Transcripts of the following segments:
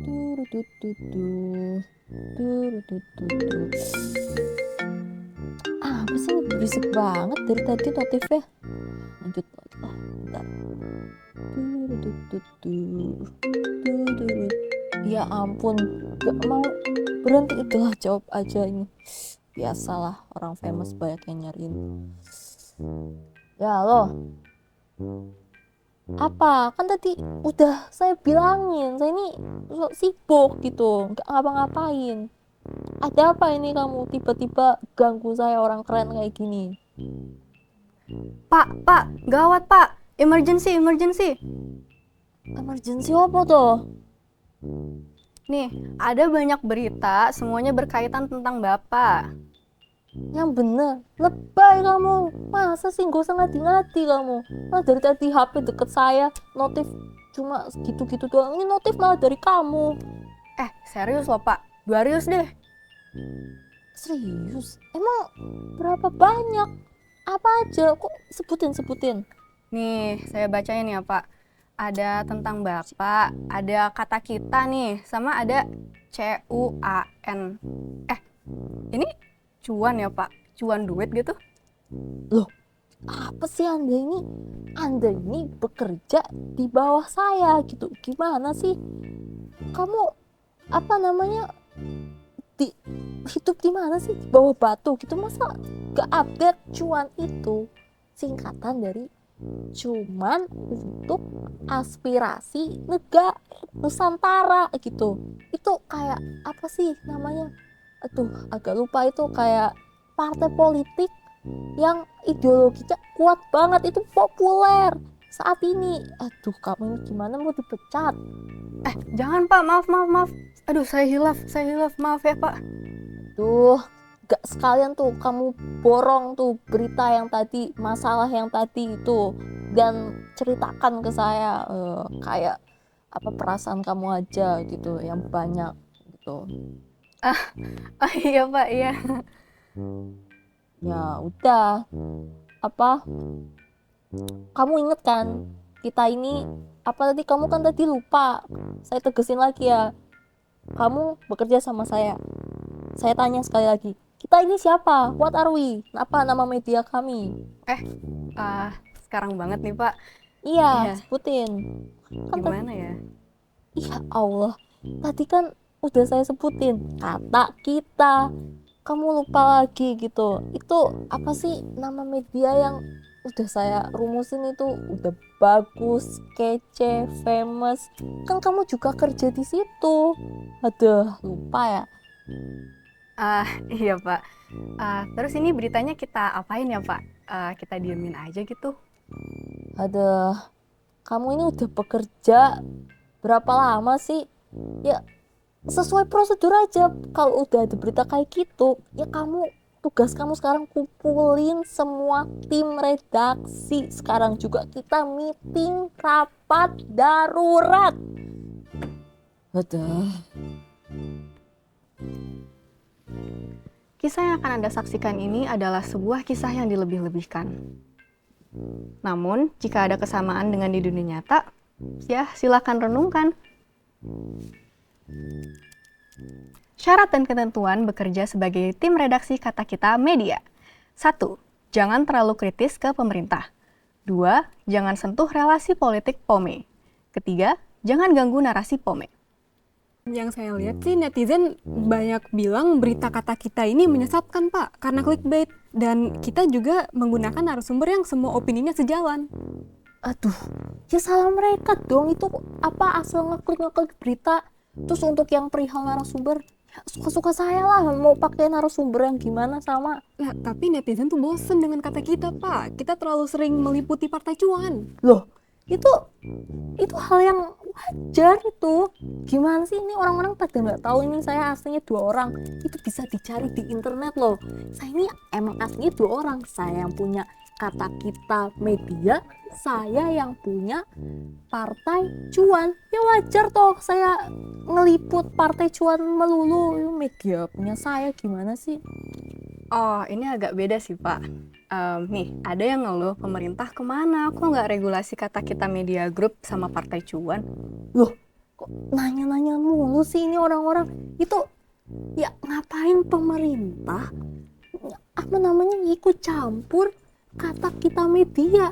Turutututu, turutututu. Apa sih ini berisik banget dari tadi notifnya? Lanjut lagi. Bentar. Turutututu, turut. Ya ampun, gak mau berhenti. Itulah, jawab aja ini. Biasalah, orang famous banyak yang nyariin. Ya lo, apa? Kan tadi udah saya bilangin, saya ini sibuk gitu, nggak ngapa-ngapain. Ada apa ini kamu tiba-tiba ganggu saya orang keren kayak gini? Pak, gawat pak, emergency. Emergency apa tuh? Nih, ada banyak berita, semuanya berkaitan tentang bapak. Yang bener, lebay kamu. Masa sih gak usah ngadi-ngadi kamu? Malah dari tadi HP deket saya, notif cuma segitu-gitu doang. Ini notif malah dari kamu. Serius loh pak, 2 rius deh. Serius? Emang berapa banyak? Apa aja? Kok sebutin? Nih, saya bacain ya pak. Ada tentang bapak, ada kata kita nih, sama ada CUAN. Ini cuan ya pak, cuan duit gitu. Loh, apa sih Anda ini? Anda ini bekerja di bawah saya gitu. Gimana sih? Kamu apa namanya? Hidup di mana sih? Di bawah batu gitu. Masa gak update cuan itu? Singkatan dari cuman untuk aspirasi negara Nusantara gitu. Itu kayak apa sih namanya? Aduh, agak lupa, itu kayak partai politik yang ideologinya kuat banget, itu populer saat ini. Aduh, kamu ini gimana, mau dipecat? Jangan pak, maaf. Aduh, saya hilaf, maaf ya pak. Duh, gak sekalian tuh kamu borong tuh berita yang tadi, masalah yang tadi itu, dan ceritakan ke saya. Kayak apa perasaan kamu aja gitu yang banyak gitu. Oh iya pak, iya. Ya udah, apa kamu inget kan kita ini, apa tadi kamu kan tadi lupa, saya tegesin lagi ya, kamu bekerja sama saya tanya sekali lagi, kita ini siapa, what are we, apa nama media kami? Sekarang banget nih pak. Iya, Iya, sebutin. Kan gimana ya? iya Allah, tadi kan udah saya sebutin kata kita, kamu lupa lagi gitu. Itu apa sih nama media yang udah saya rumusin itu, udah bagus, kece, famous. Kan kamu juga kerja di situ. Aduh, lupa ya. Iya pak. Terus ini beritanya kita apain ya pak? Kita diemin aja gitu. Aduh, kamu ini udah bekerja berapa lama sih? Ya, sesuai prosedur aja. Kalau udah ada berita kayak gitu, ya kamu, tugas kamu sekarang kumpulin semua tim redaksi. Sekarang juga kita meeting rapat darurat. Aduh. Kisah yang akan Anda saksikan ini adalah sebuah kisah yang dilebih-lebihkan. Namun, jika ada kesamaan dengan di dunia nyata, ya silakan renungkan. Syarat dan ketentuan bekerja sebagai tim redaksi Kata Kita Media. 1. Jangan terlalu kritis ke pemerintah. 2. Jangan sentuh relasi politik POME. Ketiga, jangan ganggu narasi POME. Yang saya lihat sih netizen banyak bilang berita Kata Kita ini menyesatkan Pak, karena clickbait. Dan kita juga menggunakan narasumber yang semua opininya sejalan. Aduh, ya salah mereka dong. Itu apa, asal ngeklik berita. Terus untuk yang perihal narasumber, ya suka-suka saya lah mau pakai narasumber yang gimana sama. Nah, tapi netizen tuh bosen dengan Kata Kita Pak. Kita terlalu sering meliputi partai cuan. Loh, itu hal yang wajar itu. Gimana sih ini orang-orang pada nggak tahu ini saya aslinya 2 orang. Itu bisa dicari di internet loh. Saya ini emang aslinya 2 orang. Saya yang punya Kata Kita Media, saya yang punya partai cuan. Ya wajar toh saya ngeliput partai cuan melulu. Media punya saya, gimana sih? Oh, ini agak beda sih, Pak. Nih, ada yang ngeluh pemerintah kemana? Kok nggak regulasi Kata Kita Media Group sama Partai Cuan? Loh, kok nanya-nanya mulu sih ini orang-orang? Itu ya ngapain pemerintah apa namanya ikut campur Kata Kita Media?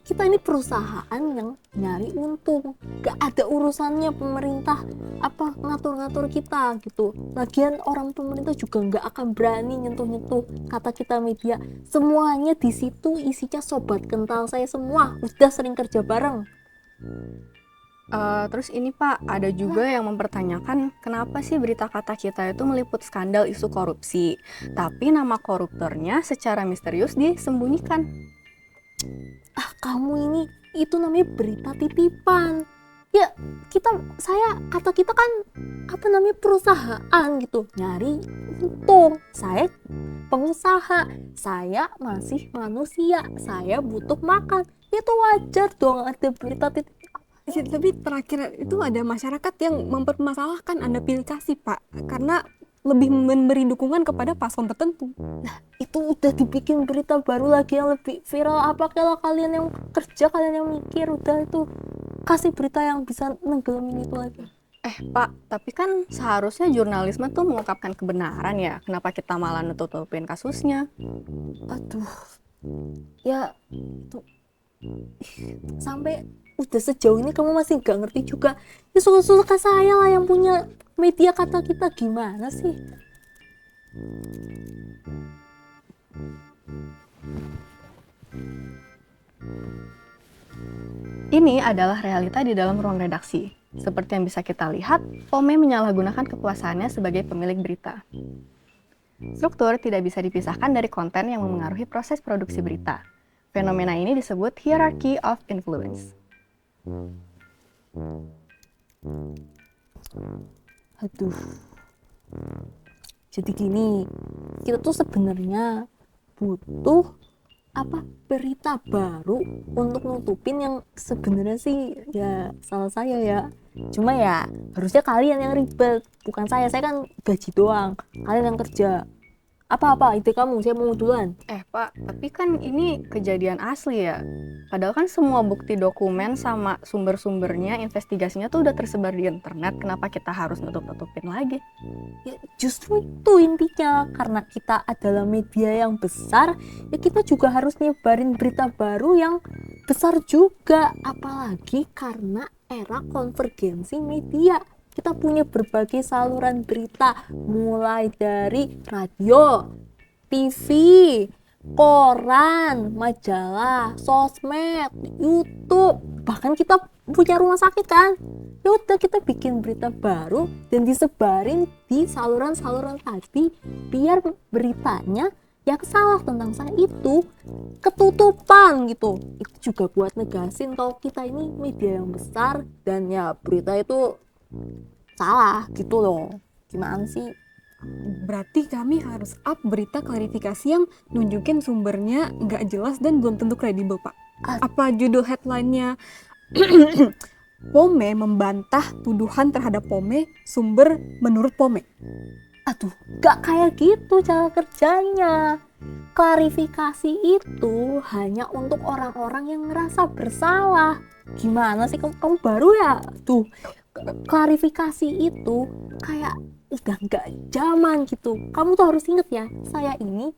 Kita ini perusahaan yang nyari untung, gak ada urusannya pemerintah apa ngatur-ngatur kita gitu. Lagian orang pemerintah juga nggak akan berani nyentuh-nyentuh Kata Kita Media. Semuanya di situ isinya sobat kental saya semua, udah sering kerja bareng. Terus ini Pak, ada juga yang mempertanyakan kenapa sih berita Kata Kita itu meliput skandal isu korupsi, tapi nama koruptornya secara misterius disembunyikan. Kamu ini itu namanya berita titipan. Ya kata kita kan apa namanya perusahaan gitu, nyari untung. Saya pengusaha, saya masih manusia, saya butuh makan. Itu wajar dong ada berita titipan. Tapi terakhir itu ada masyarakat yang mempermasalahkan Anda pilih kasih, Pak, karena lebih memberi dukungan kepada paslon tertentu. Itu udah dibikin berita baru lagi yang lebih viral. Apa kalau kalian yang kerja, kalian yang mikir, udah itu kasih berita yang bisa nenggelamin itu lagi. Pak, tapi kan seharusnya jurnalisme tuh mengungkapkan kebenaran ya. Kenapa kita malah nutup-nutupin kasusnya? Aduh, ya tuh sampai udah sejauh ini kamu masih nggak ngerti juga. Ya suka-suka saya lah yang punya media Kata Kita, gimana sih? Ini adalah realita di dalam ruang redaksi. Seperti yang bisa kita lihat, Pome menyalahgunakan kekuasaannya sebagai pemilik berita. Struktur tidak bisa dipisahkan dari konten yang memengaruhi proses produksi berita. Fenomena ini disebut hierarchy of influence. Aduh. Jadi gini, kita tuh sebenarnya butuh berita baru untuk nutupin yang sebenarnya sih ya salah saya ya. Cuma ya harusnya kalian yang ribet, bukan saya kan gaji doang, kalian yang kerja. Apa ide kamu? Saya mau duluan. Pak, tapi kan ini kejadian asli ya. Padahal kan semua bukti dokumen sama sumber-sumbernya, investigasinya tuh udah tersebar di internet. Kenapa kita harus nutup-nutupin lagi? Ya justru itu intinya, karena kita adalah media yang besar, ya kita juga harus nyebarin berita baru yang besar juga. Apalagi karena era konvergensi media. Kita punya berbagai saluran berita, mulai dari radio, TV, koran, majalah, sosmed, YouTube, bahkan kita punya rumah sakit kan. Ya udah kita bikin berita baru dan disebarin di saluran-saluran tadi biar beritanya yang salah tentang saya itu ketutupan gitu. Itu juga buat negasin kalau kita ini media yang besar dan ya berita itu salah gitu loh. Gimana sih? Berarti kami harus up berita klarifikasi yang nunjukin sumbernya nggak jelas dan belum tentu kredibel, Pak. Apa judul headline-nya? Pome membantah tuduhan terhadap Pome, sumber menurut Pome. Aduh, gak kayak gitu cara kerjanya. Klarifikasi itu hanya untuk orang-orang yang ngerasa bersalah. Gimana sih kamu baru ya? Tuh, klarifikasi itu kayak udah nggak zaman gitu. Kamu tuh harus inget ya, saya ini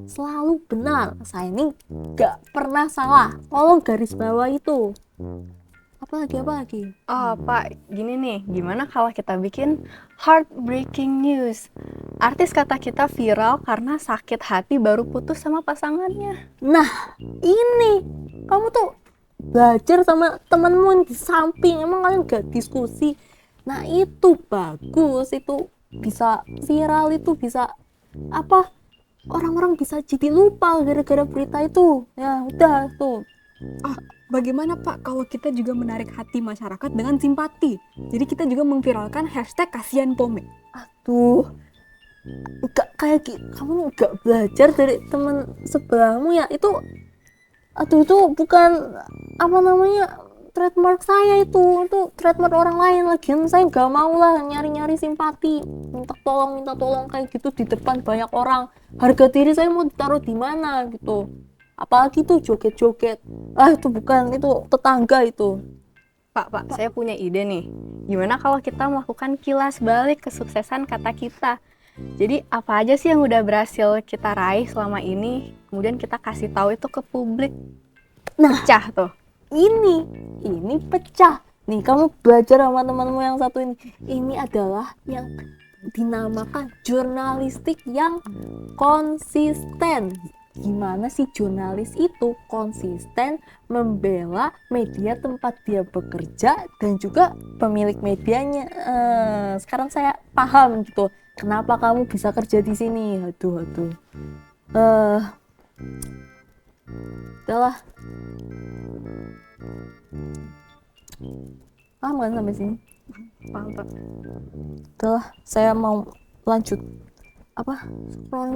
selalu benar. Saya ini nggak pernah salah. Tolong garis bawah itu. Apalagi? Pak, gini nih, gimana kalau kita bikin heartbreaking news? Artis Kata Kita viral karena sakit hati baru putus sama pasangannya. Nah, ini kamu tuh belajar sama temenmu yang di samping. Emang kalian gak diskusi? Nah itu bagus, itu bisa viral, itu bisa orang-orang bisa jadi lupa gara-gara berita itu. Ya udah tuh. Bagaimana Pak kalau kita juga menarik hati masyarakat dengan simpati? Jadi kita juga memviralkan hashtag kasihan Pome. Aduh, gak kayak gitu. Kamu gak belajar dari teman sebelahmu ya? Itu bukan trademark saya itu trademark orang lain. Lagian saya nggak mau lah nyari-nyari simpati, minta tolong kayak gitu di depan banyak orang. Harga diri saya mau ditaruh di mana gitu. Apalagi tuh joget-joget. Itu bukan, itu tetangga itu. Pak, saya punya ide nih. Gimana kalau kita melakukan kilas balik kesuksesan kata kita? Jadi apa aja sih yang udah berhasil kita raih selama ini, kemudian kita kasih tahu itu ke publik. Nah, Pecah tuh. ini pecah. Nih, kamu belajar sama temanmu yang satu ini. Ini adalah yang dinamakan jurnalistik yang konsisten. Gimana sih jurnalis itu konsisten membela media tempat dia bekerja dan juga pemilik medianya. Sekarang saya paham gitu. Kenapa kamu bisa kerja di sini? Aduh. Udahlah. Paham kan sampai sini? Paham, Pak. Udahlah, saya mau lanjut.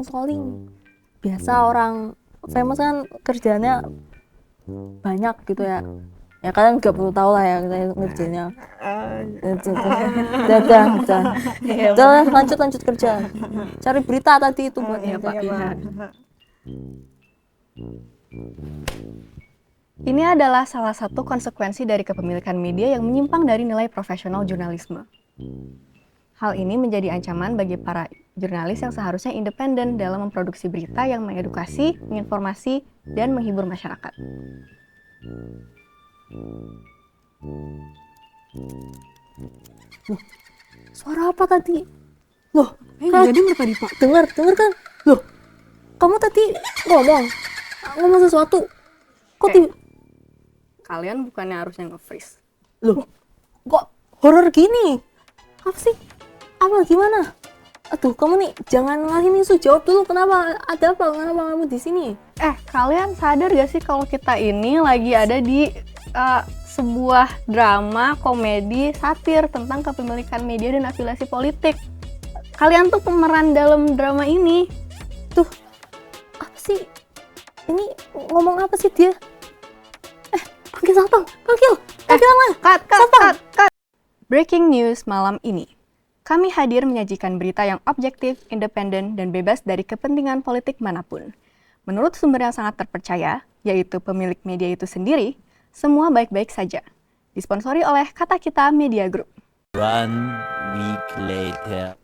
Scrolling. Biasa orang famous kan kerjanya banyak gitu ya. Ya kalian nggak perlu tahu lah ya saya ngerjainnya. Udah lanjut kerja. Cari berita tadi itu buat Iya, Pak. ya. Ini adalah salah satu konsekuensi dari kepemilikan media yang menyimpang dari nilai profesional jurnalisme. Hal ini menjadi ancaman bagi para jurnalis yang seharusnya independen dalam memproduksi berita yang mengedukasi, menginformasi, dan menghibur masyarakat. Suara apa tadi? Loh, Nggak denger tadi Pak. dengar kan? Loh, kamu tadi ngomong sesuatu. Kok Kalian bukannya harusnya nge-freeze? Loh, kok horor gini? Apa sih? Apa gimana? Aduh, kamu nih jangan ngalihin isu, jawab dulu kenapa? Ada apa? Kenapa kamu di sini? Kalian sadar gak sih kalau kita ini lagi ada di sebuah drama komedi satir tentang kepemilikan media dan afiliasi politik. Kalian tuh pemeran dalam drama ini. Apa sih? Ini ngomong apa sih dia? Panggil satpam, panggil lah. Cut. Breaking news malam ini. Kami hadir menyajikan berita yang objektif, independen, dan bebas dari kepentingan politik manapun. Menurut sumber yang sangat terpercaya, yaitu pemilik media itu sendiri, semua baik-baik saja. Disponsori oleh Kata Kita Media Group. 1 week later.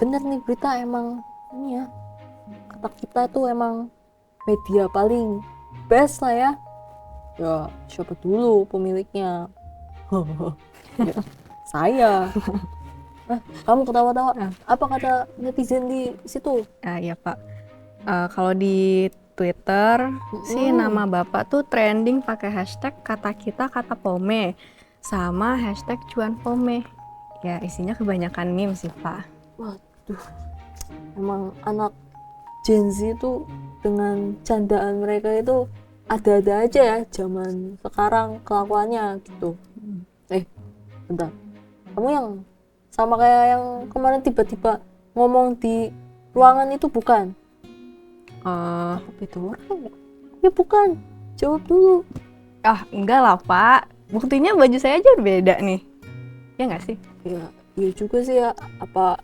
Bener nih berita emang ini ya. Kata Kita itu emang media paling best lah ya. Ya, siapa dulu pemiliknya? Ya, saya. Kamu ketawa-tawa. Apa kata netizen di situ? Iya Pak, kalau di Twitter sih nama Bapak tuh trending pakai hashtag Kata Kita Kata Pome sama hashtag Cuan Pome. Ya isinya kebanyakan meme sih Pak. Waduh, emang anak Gen Z itu dengan candaan mereka itu ada-ada aja ya zaman sekarang kelakuannya gitu. Bentar, kamu yang sama kayak yang kemarin tiba-tiba ngomong di ruangan itu bukan? Apa beda orang ya? Ya bukan, jawab dulu. Enggak lah Pak, buktinya baju saya aja beda nih. Ya nggak sih? Ya, iya juga sih ya. Apa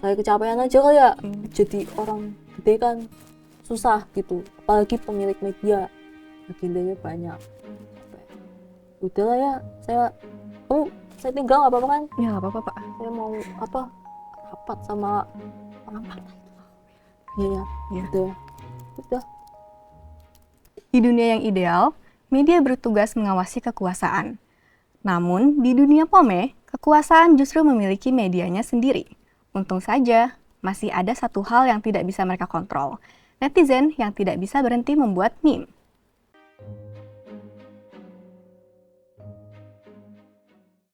saya kecapean aja kali ya? Jadi orang gede kan susah gitu. Apalagi pemilik media, agendanya banyak. Udahlah ya, saya tinggal nggak apa-apa kan? Ya nggak apa-apa Pak. Saya mau rapat sama orang partai. Iya. Udah. Di dunia yang ideal, media bertugas mengawasi kekuasaan. Namun, di dunia Pome, kekuasaan justru memiliki medianya sendiri. Untung saja, masih ada satu hal yang tidak bisa mereka kontrol. Netizen yang tidak bisa berhenti membuat meme.